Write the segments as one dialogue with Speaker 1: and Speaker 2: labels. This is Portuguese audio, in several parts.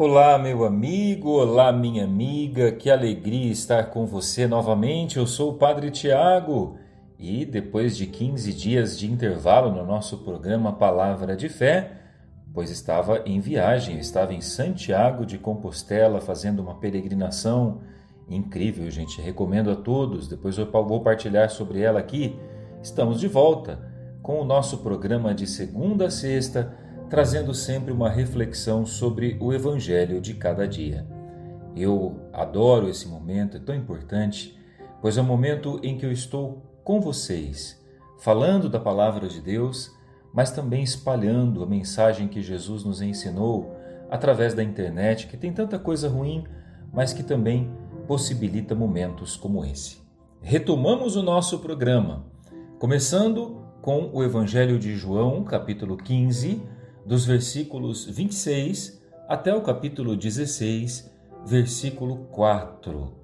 Speaker 1: Olá, meu amigo, olá, minha amiga, que alegria estar com você novamente. Eu sou o Padre Tiago e depois de 15 dias de intervalo no nosso programa Palavra de Fé, pois estava em viagem, eu estava em Santiago de Compostela fazendo uma peregrinação incrível, gente. Recomendo a todos, depois eu vou partilhar sobre ela aqui. Estamos de volta com o nosso programa de segunda a sexta, trazendo sempre uma reflexão sobre o Evangelho de cada dia. Eu adoro esse momento, é tão importante, pois é o momento em que eu estou com vocês, falando da Palavra de Deus, mas também espalhando a mensagem que Jesus nos ensinou através da internet, que tem tanta coisa ruim, mas que também possibilita momentos como esse. Retomamos o nosso programa, começando com o Evangelho de João, capítulo 15, dos versículos 26 até o capítulo 16, versículo 4.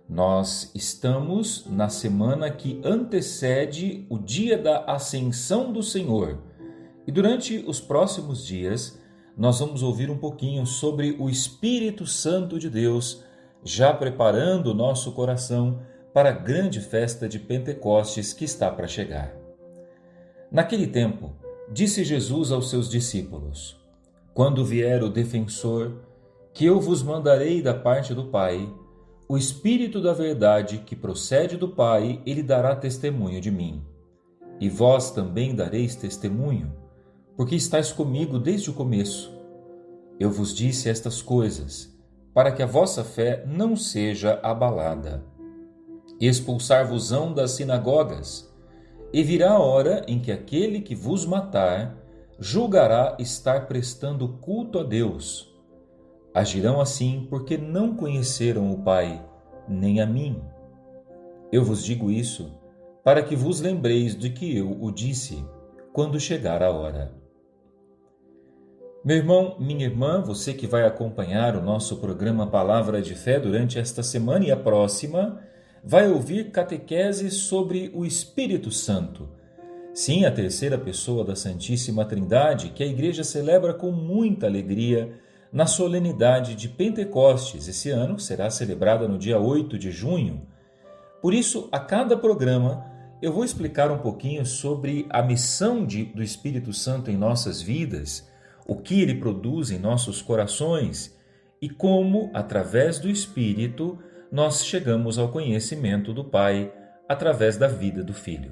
Speaker 1: Nós estamos na semana que antecede o dia da Ascensão do Senhor. E durante os próximos dias, nós vamos ouvir um pouquinho sobre o Espírito Santo de Deus, já preparando o nosso coração para a grande festa de Pentecostes que está para chegar. Naquele tempo, disse Jesus aos seus discípulos: Quando vier o Defensor, que eu vos mandarei da parte do Pai, o Espírito da verdade que procede do Pai, ele dará testemunho de mim. E vós também dareis testemunho, porque estáis comigo desde o começo. Eu vos disse estas coisas, para que a vossa fé não seja abalada. Expulsar-vos-ão das sinagogas, e virá a hora em que aquele que vos matar julgará estar prestando culto a Deus. Agirão assim porque não conheceram o Pai, nem a mim. Eu vos digo isso para que vos lembreis de que eu o disse, quando chegar a hora. Meu irmão, minha irmã, você que vai acompanhar o nosso programa Palavra de Fé durante esta semana e a próxima, vai ouvir catequese sobre o Espírito Santo. Sim, a terceira pessoa da Santíssima Trindade, que a Igreja celebra com muita alegria na solenidade de Pentecostes. Esse ano será celebrada no dia 8 de junho. Por isso, a cada programa, eu vou explicar um pouquinho sobre a missão do Espírito Santo em nossas vidas, o que ele produz em nossos corações e como, através do Espírito, nós chegamos ao conhecimento do Pai através da vida do Filho.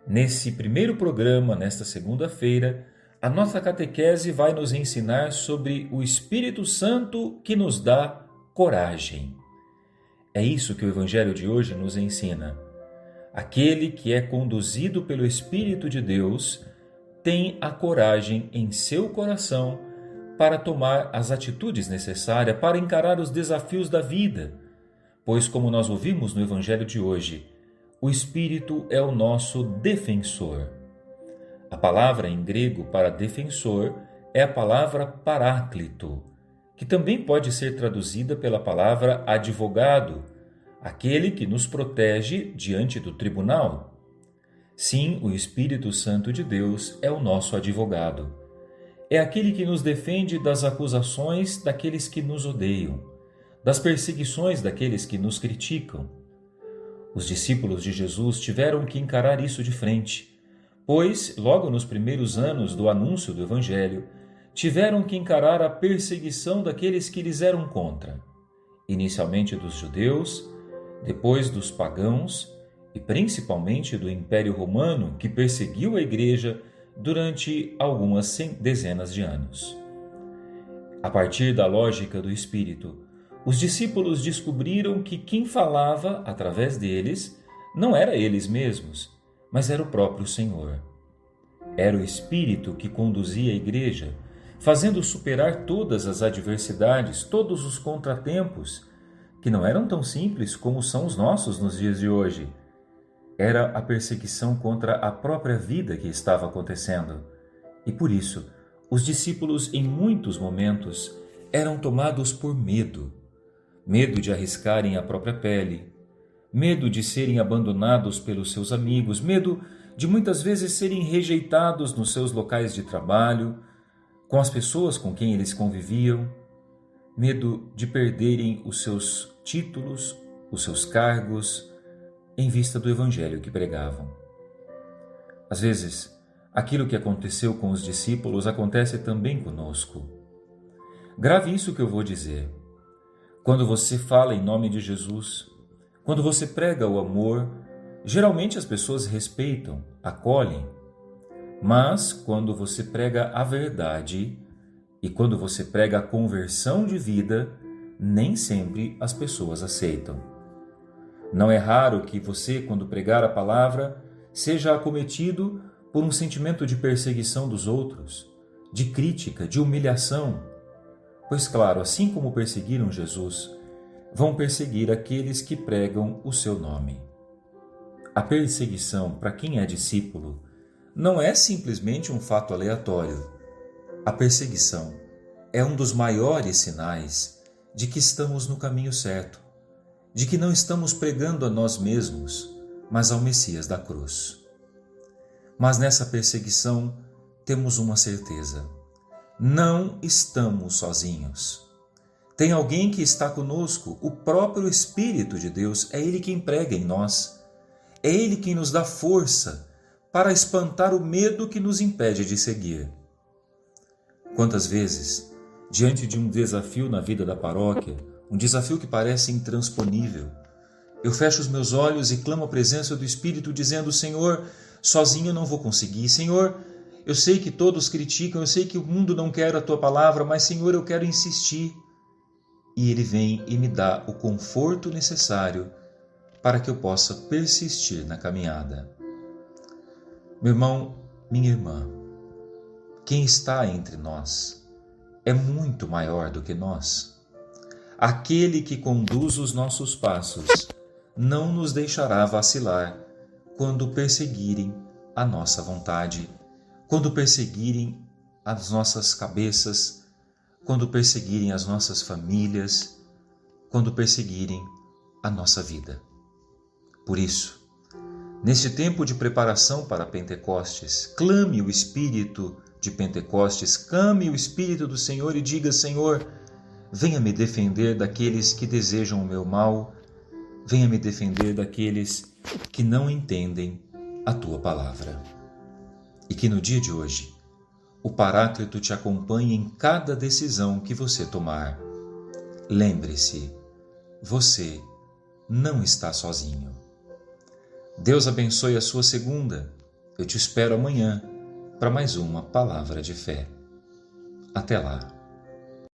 Speaker 1: Nesse primeiro programa, nesta segunda-feira, a nossa catequese vai nos ensinar sobre o Espírito Santo que nos dá coragem. É isso que o Evangelho de hoje nos ensina. Aquele que é conduzido pelo Espírito de Deus tem a coragem em seu coração para tomar as atitudes necessárias para encarar os desafios da vida. Pois, como nós ouvimos no Evangelho de hoje, o Espírito é o nosso defensor. A palavra em grego para defensor é a palavra paráclito, que também pode ser traduzida pela palavra advogado, aquele que nos protege diante do tribunal. Sim, o Espírito Santo de Deus é o nosso advogado. É aquele que nos defende das acusações daqueles que nos odeiam, das perseguições daqueles que nos criticam. Os discípulos de Jesus tiveram que encarar isso de frente, pois, logo nos primeiros anos do anúncio do Evangelho, tiveram que encarar a perseguição daqueles que lhes eram contra, inicialmente dos judeus, depois dos pagãos e principalmente do Império Romano, que perseguiu a Igreja durante algumas dezenas de anos. A partir da lógica do Espírito, os discípulos descobriram que quem falava através deles não era eles mesmos, mas era o próprio Senhor. Era o Espírito que conduzia a Igreja, fazendo superar todas as adversidades, todos os contratempos, que não eram tão simples como são os nossos nos dias de hoje. Era a perseguição contra a própria vida que estava acontecendo. E por isso, os discípulos, em muitos momentos, eram tomados por medo. Medo de arriscarem a própria pele, medo de serem abandonados pelos seus amigos, medo de muitas vezes serem rejeitados nos seus locais de trabalho, com as pessoas com quem eles conviviam. medo de perderem os seus títulos, os seus cargos, em vista do evangelho que pregavam. Às vezes, aquilo que aconteceu com os discípulos acontece também conosco. Grave isso que eu vou dizer. Quando você fala em nome de Jesus, quando você prega o amor, geralmente as pessoas respeitam, acolhem. Mas quando você prega a verdade e quando você prega a conversão de vida, nem sempre as pessoas aceitam. Não é raro que você, quando pregar a palavra, seja acometido por um sentimento de perseguição dos outros, de crítica, de humilhação. Pois claro, assim como perseguiram Jesus, vão perseguir aqueles que pregam o seu nome. A perseguição para quem é discípulo não é simplesmente um fato aleatório. A perseguição é um dos maiores sinais de que estamos no caminho certo, de que não estamos pregando a nós mesmos, mas ao Messias da cruz. Mas nessa perseguição temos uma certeza: não estamos sozinhos. Tem alguém que está conosco, o próprio Espírito de Deus, é Ele quem prega em nós. É Ele quem nos dá força para espantar o medo que nos impede de seguir. Quantas vezes, diante de um desafio na vida da paróquia, um desafio que parece intransponível, eu fecho os meus olhos e clamo a presença do Espírito dizendo: Senhor, sozinho eu não vou conseguir. Senhor, eu sei que todos criticam, eu sei que o mundo não quer a Tua palavra, mas Senhor, eu quero insistir. E Ele vem e me dá o conforto necessário para que eu possa persistir na caminhada. Meu irmão, minha irmã, quem está entre nós é muito maior do que nós. Aquele que conduz os nossos passos não nos deixará vacilar quando perseguirem a nossa vontade, quando perseguirem as nossas cabeças, quando perseguirem as nossas famílias, quando perseguirem a nossa vida. Por isso, neste tempo de preparação para Pentecostes, clame o Espírito de Pentecostes, clame o Espírito do Senhor e diga: Senhor, venha me defender daqueles que desejam o meu mal, venha me defender daqueles que não entendem a Tua palavra. E que no dia de hoje, o Paráclito te acompanhe em cada decisão que você tomar. Lembre-se, você não está sozinho. Deus abençoe a sua segunda. Eu te espero amanhã para mais uma palavra de fé. Até lá.